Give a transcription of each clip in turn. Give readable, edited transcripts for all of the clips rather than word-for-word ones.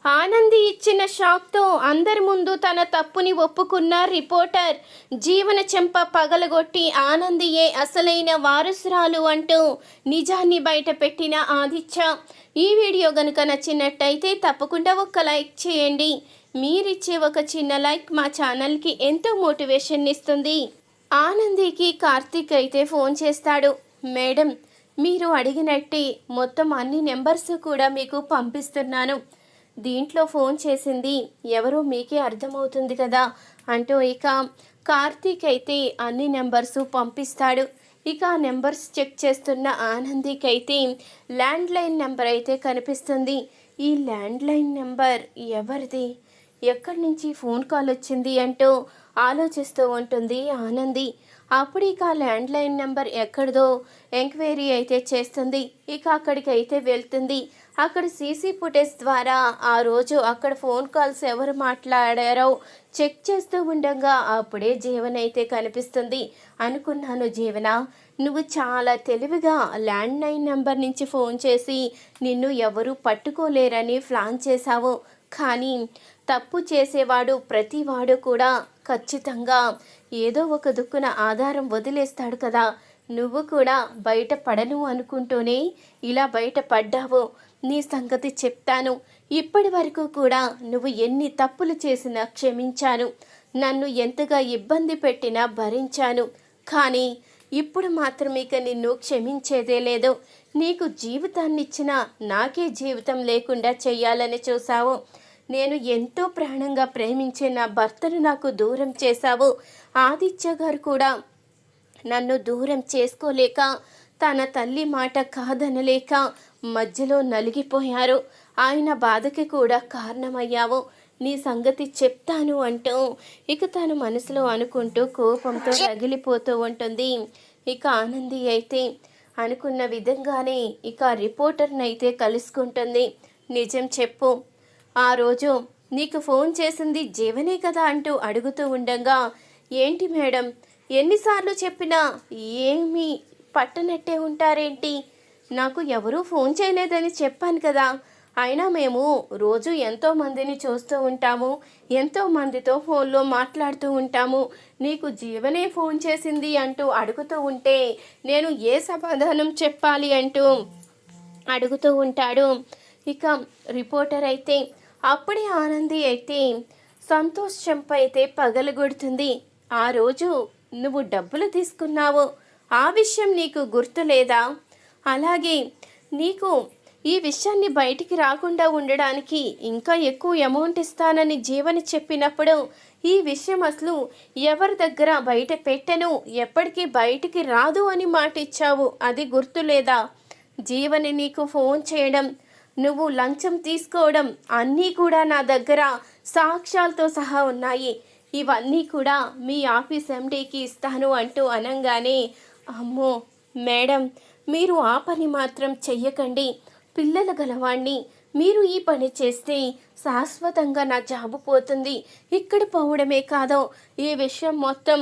ఆనంది ఇచ్చిన షాక్తో అందరి ముందు తన తప్పుని ఒప్పుకున్న రిపోర్టర్ జీవన చెంప పగలగొట్టి ఆనందియే అసలైన వారసురాలు అంటూ నిజాన్ని బయటపెట్టిన ఆదిత్య. ఈ వీడియో గనుక నచ్చినట్టయితే తప్పకుండా ఒక లైక్ చేయండి. మీరిచ్చే ఒక చిన్న లైక్ మా ఛానల్కి ఎంతో మోటివేషన్ ఇస్తుంది. ఆనందికి కార్తీక్ అయితే ఫోన్ చేస్తాడు. మేడం, మీరు అడిగినట్టే మొత్తం అన్ని నెంబర్స్ కూడా మీకు పంపిస్తున్నాను. దీంట్లో ఫోన్ చేసింది ఎవరో మీకే అర్థమవుతుంది కదా అంటూ ఇక కార్తీక్ అయితే అన్ని నెంబర్స్ పంపిస్తాడు. ఇక ఆ నెంబర్స్ చెక్ చేస్తున్న ఆనందికి అయితే ల్యాండ్లైన్ నెంబర్ అయితే కనిపిస్తుంది. ఈ ల్యాండ్లైన్ నెంబర్ ఎవరిది, ఎక్కడి నుంచి ఫోన్ కాల్ వచ్చింది అంటూ ఆలోచిస్తూ ఉంటుంది ఆనంది. అప్పుడు ఇక ల్యాండ్లైన్ నెంబర్ ఎక్కడిదో ఎంక్వైరీ అయితే చేస్తుంది. ఇక అక్కడికి అయితే వెళ్తుంది. అక్కడ సీసీ ఫుటేజ్ ద్వారా ఆ రోజు అక్కడ ఫోన్ కాల్స్ ఎవరు మాట్లాడారో చెక్ చేస్తూ ఉండగా అప్పుడే జీవన అయితే కనిపిస్తుంది. అనుకున్నాను జీవన, నువ్వు చాలా తెలివిగా ల్యాండ్లైన్ నెంబర్ నుంచి ఫోన్ చేసి నిన్ను ఎవరు పట్టుకోలేరని ప్లాన్ చేశావు. కానీ తప్పు చేసేవాడు ప్రతివాడు కూడా ఖచ్చితంగా ఏదో ఒక దుక్కున ఆధారం వదిలేస్తాడు కదా. నువ్వు కూడా బయట పడను అనుకుంటూనే ఇలా బయట పడ్డావు. నీ సంగతి చెప్తాను. ఇప్పటి వరకు కూడా నువ్వు ఎన్ని తప్పులు చేసినా క్షమించాను. నన్ను ఎంతగా ఇబ్బంది పెట్టినా భరించాను. కానీ ఇప్పుడు మాత్రం ఇక నిన్ను క్షమించేదే లేదు. నీకు జీవితాన్నిచ్చినా నాకే జీవితం లేకుండా చెయ్యాలని చూసావు. నేను ఎంతో ప్రాణంగా ప్రేమించే నా భర్తను నాకు దూరం చేశావు. ఆదిత్య గారు కూడా నన్ను దూరం చేసుకోలేక తన తల్లి మాట కాదనలేక మధ్యలో నలిగిపోయారు. ఆయన బాధకి కూడా కారణమయ్యావు. నీ సంగతి చెప్తాను అంటూ ఇక తను మనసులో అనుకుంటూ కోపంతో రగిలిపోతూ ఉంటుంది. ఇక ఆనంది అయితే అనుకున్న విధంగానే ఇక రిపోర్టర్ని అయితే కలుసుకుంటుంది. నిజం చెప్పు, ఆ రోజు నీకు ఫోన్ చేసింది జీవనే కదా అంటూ అడుగుతూ ఉండగా, ఏంటి మేడం, ఎన్నిసార్లు చెప్పినా ఏమీ పట్టనట్టే ఉంటారేంటి? నాకు ఎవరూ ఫోన్ చేయలేదని చెప్పాను కదా. అయినా మేము రోజు ఎంతోమందిని చూస్తూ ఉంటాము, ఎంతోమందితో ఫోన్లో మాట్లాడుతూ ఉంటాము. నీకు జీవనే ఫోన్ చేసింది అంటూ అడుగుతూ ఉంటే నేను ఏ సమాధానం చెప్పాలి అంటూ అడుగుతూ ఉంటాడు. ఇక రిపోర్టర్ అయితే అప్పుడే ఆనంది అయితే సంతోష్ చెంప అయితే పగలగొడుతుంది. ఆ రోజు నువ్వు డబ్బులు తీసుకున్నావు, ఆ విషయం నీకు గుర్తులేదా? అలాగే నీకు ఈ విషయాన్ని బయటికి రాకుండా ఉండడానికి ఇంకా ఎక్కువ అమౌంట్ ఇస్తానని జీవని చెప్పినప్పుడు ఈ విషయం అసలు ఎవరి దగ్గర బయట పెట్టను, ఎప్పటికీ బయటికి రాదు అని మాట ఇచ్చావు, అది గుర్తులేదా? జీవని నీకు ఫోన్ చేయడం, నువ్వు లంచం తీసుకోవడం అన్నీ కూడా నా దగ్గర సాక్ష్యాలతో సహా ఉన్నాయి. ఇవన్నీ కూడా మీ ఆఫీస్ ఎండీకి ఇస్తాను అంటూ అనంగానే, అమ్మో మేడం, మీరు ఆ పని మాత్రం చెయ్యకండి. పిల్లలు గలవాణ్ణి, మీరు ఈ పని చేస్తే శాశ్వతంగా నా జాబు పోతుంది. ఇక్కడ పోవడమే కాదు, ఈ విషయం మొత్తం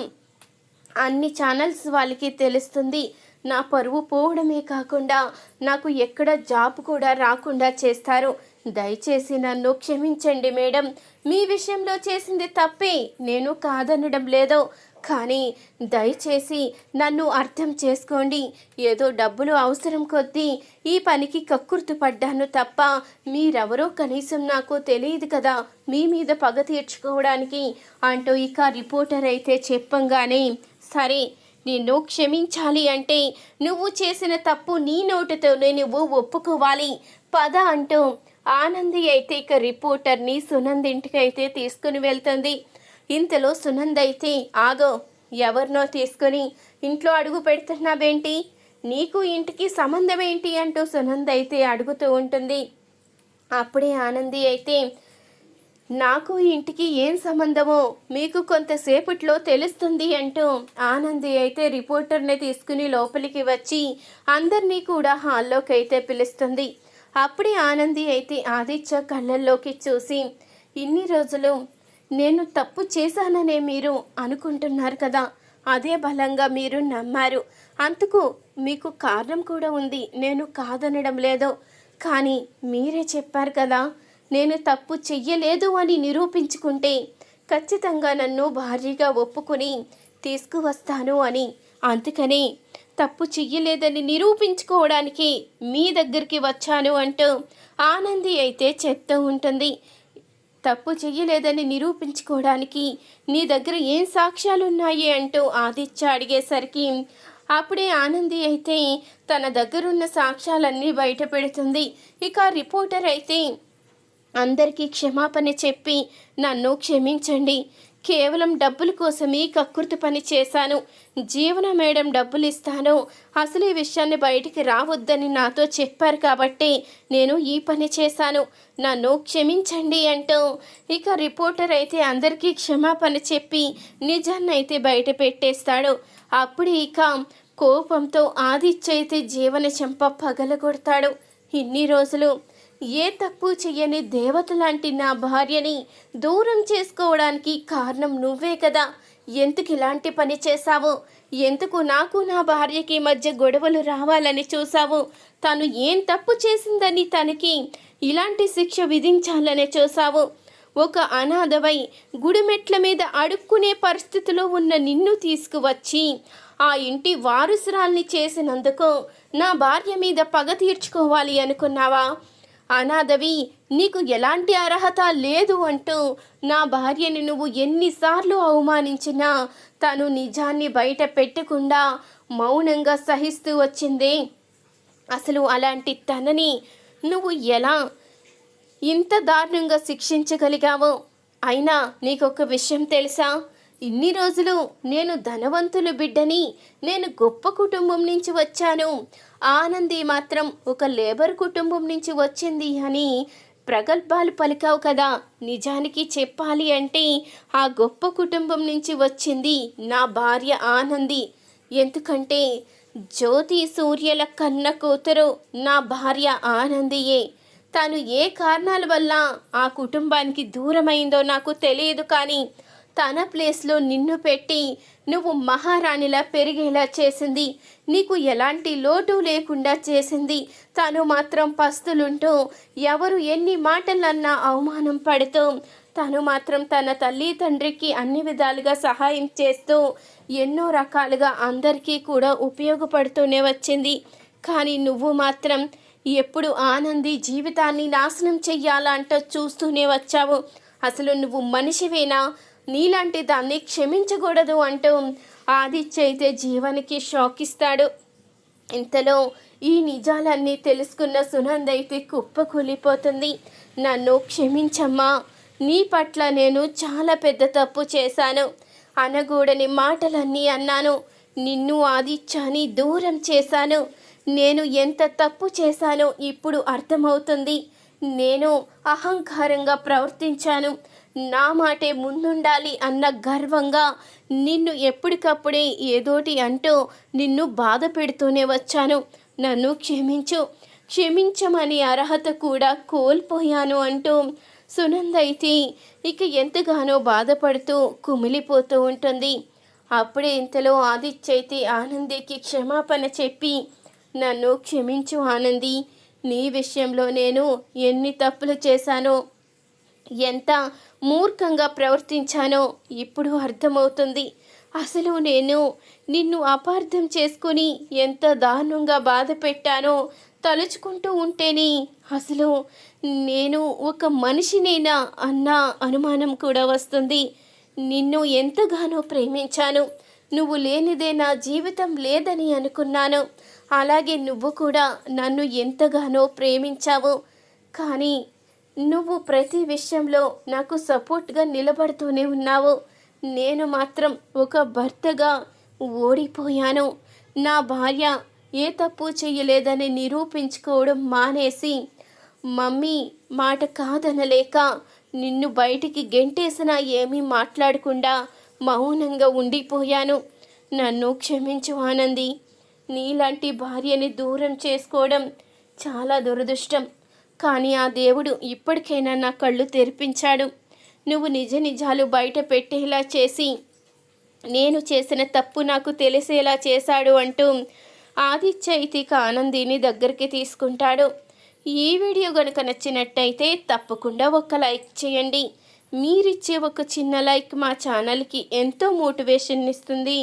అన్ని ఛానల్స్ వాళ్ళకి తెలుస్తుంది. నా పరువు పోవడమే కాకుండా నాకు ఎక్కడ జాబ్ కూడా రాకుండా చేస్తారు. దయచేసి నన్ను క్షమించండి మేడం. మీ విషయంలో చేసింది తప్పే, నేను కాదనడం లేదు. కానీ దయచేసి నన్ను అర్థం చేసుకోండి. ఏదో డబ్బులు అవసరం కొద్దీ ఈ పనికి కక్కుర్తి పడ్డాను తప్ప మీరెవరో కనీసం నాకు తెలియదు కదా మీ మీద పగ తీర్చుకోవడానికి అంటూ ఇక రిపోర్టర్ అయితే చెప్పంగానే, సరే నిన్ను క్షమించాలి అంటే నువ్వు చేసిన తప్పు నీ నోటితోనే నువ్వు ఒప్పుకోవాలి, పద అంటూ ఆనంది అయితే ఇక రిపోర్టర్ని సునంద్ ఇంటికి అయితే తీసుకుని వెళ్తుంది. ఇంతలో సునంద్ అయితే, ఆగో, ఎవరినో తీసుకొని ఇంట్లో అడుగు పెడుతున్నావేంటి? నీకు ఇంటికి సంబంధం ఏంటి అంటూ సునంద్ అయితే అడుగుతూ ఉంటుంది. అప్పుడే ఆనంది అయితే, నాకు ఇంటికి ఏం సంబంధమో మీకు కొంతసేపట్లో తెలుస్తుంది అంటూ ఆనంది అయితే రిపోర్టర్ని తీసుకుని లోపలికి వచ్చి అందరినీ కూడా హాల్లోకి అయితే పిలుస్తుంది. అప్పుడే ఆనంది అయితే ఆదిత్య కళ్ళల్లోకి చూసి, ఇన్ని రోజులు నేను తప్పు చేశాననే మీరు అనుకుంటున్నారు కదా, అదే బలంగా మీరు నమ్మారు. అందుకు మీకు కారణం కూడా ఉంది, నేను కాదనడం లేదు. కానీ మీరే చెప్పారు కదా, నేను తప్పు చెయ్యలేదు అని నిరూపించుకుంటే ఖచ్చితంగా నన్ను భార్యగా ఒప్పుకొని తీసుకువస్తాను అని. అందుకని తప్పు చెయ్యలేదని నిరూపించుకోవడానికి మీ దగ్గరికి వచ్చాను అంటూ ఆనంది అయితే చెప్తూ ఉంటుంది. తప్పు చెయ్యలేదని నిరూపించుకోవడానికి నీ దగ్గర ఏం సాక్ష్యాలున్నాయి అంటూ ఆదిత్య అడిగేసరికి అప్పుడే ఆనంది అయితే తన దగ్గరున్న సాక్ష్యాలన్నీ బయట పెడుతుంది. ఇక రిపోర్టర్ అయితే అందరికీ క్షమాపణ చెప్పి నన్ను క్షమించండి, కేవలం డబ్బుల కోసమే కక్కుర్తి పని చేశాను, జీవన మేడం డబ్బులు ఇస్తాను, అసలు ఈ విషయాన్ని బయటికి రావద్దని నాతో చెప్పారు కాబట్టి నేను ఈ పని చేశాను, నన్ను క్షమించండి అంటూ ఇక రిపోర్టర్ అయితే అందరికీ క్షమాపణ చెప్పి నిజాన్ని అయితే బయట పెట్టేస్తాడు. అప్పుడు ఇక కోపంతో ఆదిత్య అయితే జీవన చెంప పగలగొడతాడు. ఇన్ని రోజులు ఏ తప్పు చెయ్యని దేవత లాంటి నా భార్యని దూరం చేసుకోవడానికి కారణం నువ్వే కదా, ఎందుకు ఇలాంటి పని చేశావు, ఎందుకు నాకు నా భార్యకి మధ్య గొడవలు రావాలని చూసావు, తను ఏం తప్పు చేసిందని తనకి ఇలాంటి శిక్ష విధించాలని చూసావు, ఒక అనాథవై గుడిమెట్ల మీద అడుక్కునే పరిస్థితిలో ఉన్న నిన్ను తీసుకువచ్చి ఆ ఇంటి వారసురాల్ని చేసినందుకు నా భార్య మీద పగ తీర్చుకోవాలి అనుకున్నావా? అనాథవి, నీకు ఎలాంటి అర్హత లేదు అంటూ నా భార్యని నువ్వు ఎన్నిసార్లు అవమానించినా తను నిజాన్ని బయట పెట్టకుండా మౌనంగా సహిస్తూ వచ్చిందే. అసలు అలాంటి తనని నువ్వు ఎలా ఇంత దారుణంగా శిక్షించగలిగావో? అయినా నీకొక విషయం తెలుసా? ఇన్ని రోజులు నేను ధనవంతుల బిడ్డని, నేను గొప్ప కుటుంబం నుంచి వచ్చాను, ఆనంది మాత్రం ఒక లేబర్ కుటుంబం నుంచి వచ్చింది అని ప్రగల్భాలు పలికావు కదా. నిజానికి చెప్పాలి అంటే ఆ గొప్ప కుటుంబం నుంచి వచ్చింది నా భార్య ఆనంది. ఎందుకంటే జ్యోతి సూర్యల కన్న కూతురు నా భార్య ఆనందియే. తను ఏ కారణాల వల్ల ఆ కుటుంబానికి దూరమైందో నాకు తెలియదు, కానీ తన ప్లేస్లో నిన్ను పెట్టి నువ్వు మహారాణిలా పెరిగేలా చేసింది, నీకు ఎలాంటి లోటు లేకుండా చేసింది. తను మాత్రం పస్తులుంటూ ఎవరు ఎన్ని మాటలన్నా అవమానం పడుతూ తను మాత్రం తన తల్లి తండ్రికి అన్ని విధాలుగా సహాయం చేస్తూ ఎన్నో రకాలుగా అందరికీ కూడా ఉపయోగపడుతూనే వచ్చింది. కానీ నువ్వు మాత్రం ఎప్పుడు ఆనంది జీవితాన్ని నాశనం చెయ్యాలంటూ చూస్తూనే వచ్చావు. అసలు నువ్వు మనిషివేనా? నీలాంటి దాన్ని క్షమించకూడదు అంటూ ఆదిత్య అయితే జీవనికి షాక్ ఇస్తాడు. ఇంతలో ఈ నిజాలన్నీ తెలుసుకున్న సునంద అయితే కుప్పకూలిపోతుంది. నన్ను క్షమించమ్మా, నీ పట్ల నేను చాలా పెద్ద తప్పు చేశాను, అనగూడని మాటలన్నీ అన్నాను, నిన్ను ఆదిత్యాన్ని దూరం చేశాను, నేను ఎంత తప్పు చేశానో ఇప్పుడు అర్థమవుతుంది. నేను అహంకారంగా ప్రవర్తించాను, నా మాటే ముందుండాలి అన్న గర్వంగా నిన్ను ఎప్పటికప్పుడే ఏదోటి అంటూ నిన్ను బాధ పెడుతూనే వచ్చాను, నన్ను క్షమించు, క్షమించమని అర్హత కూడా కోల్పోయాను అంటూ సునంద అయితే ఇక ఎంతగానో బాధపడుతూ కుమిలిపోతూ ఉంటుంది. అప్పుడే ఇంతలో ఆదిత్య అయితే ఆనందికి క్షమాపణ చెప్పి, నన్ను క్షమించు ఆనంది, నీ విషయంలో నేను ఎన్ని తప్పులు చేశానో, ఎంత మూర్ఖంగా ప్రవర్తించానో ఇప్పుడు అర్థమవుతుంది. అసలు నేను నిన్ను అపార్థం చేసుకుని ఎంత దారుణంగా బాధ పెట్టానో తలుచుకుంటూ ఉంటేనే అసలు నేను ఒక మనిషినేనా అన్న అనుమానం కూడా వస్తుంది. నిన్ను ఎంతగానో ప్రేమించాను, నువ్వు లేనిదే నా జీవితం లేదని అనుకున్నాను. అలాగే నువ్వు కూడా నన్ను ఎంతగానో ప్రేమించావు, కానీ నువ్వు ప్రతి విషయంలో నాకు సపోర్ట్గా నిలబడుతూనే ఉన్నావు. నేను మాత్రం ఒక భర్తగా ఓడిపోయాను. నా భార్య ఏ తప్పు చేయలేదని నిరూపించుకోవడం మానేసి మమ్మీ మాట కాదనలేక నిన్ను బయటికి గెంటేసినా ఏమీ మాట్లాడకుండా మౌనంగా ఉండిపోయాను. నన్ను క్షమించు ఆనంది, నీలాంటి భార్యని దూరం చేసుకోవడం చాలా దురదృష్టం. కానీ ఆ దేవుడు ఇప్పటికైనా నా కళ్ళు తెరిపించాడు. నువ్వు నిజ నిజాలు బయట పెట్టేలా చేసి నేను చేసిన తప్పు నాకు తెలిసేలా చేశాడు అంటూ ఆదిత్య ఇక ఆనందిని దగ్గరికి తీసుకుంటాడు. ఈ వీడియో కనుక నచ్చినట్టయితే తప్పకుండా ఒక లైక్ చేయండి. మీరిచ్చే ఒక చిన్న లైక్ మా ఛానల్కి ఎంతో మోటివేషన్ ఇస్తుంది.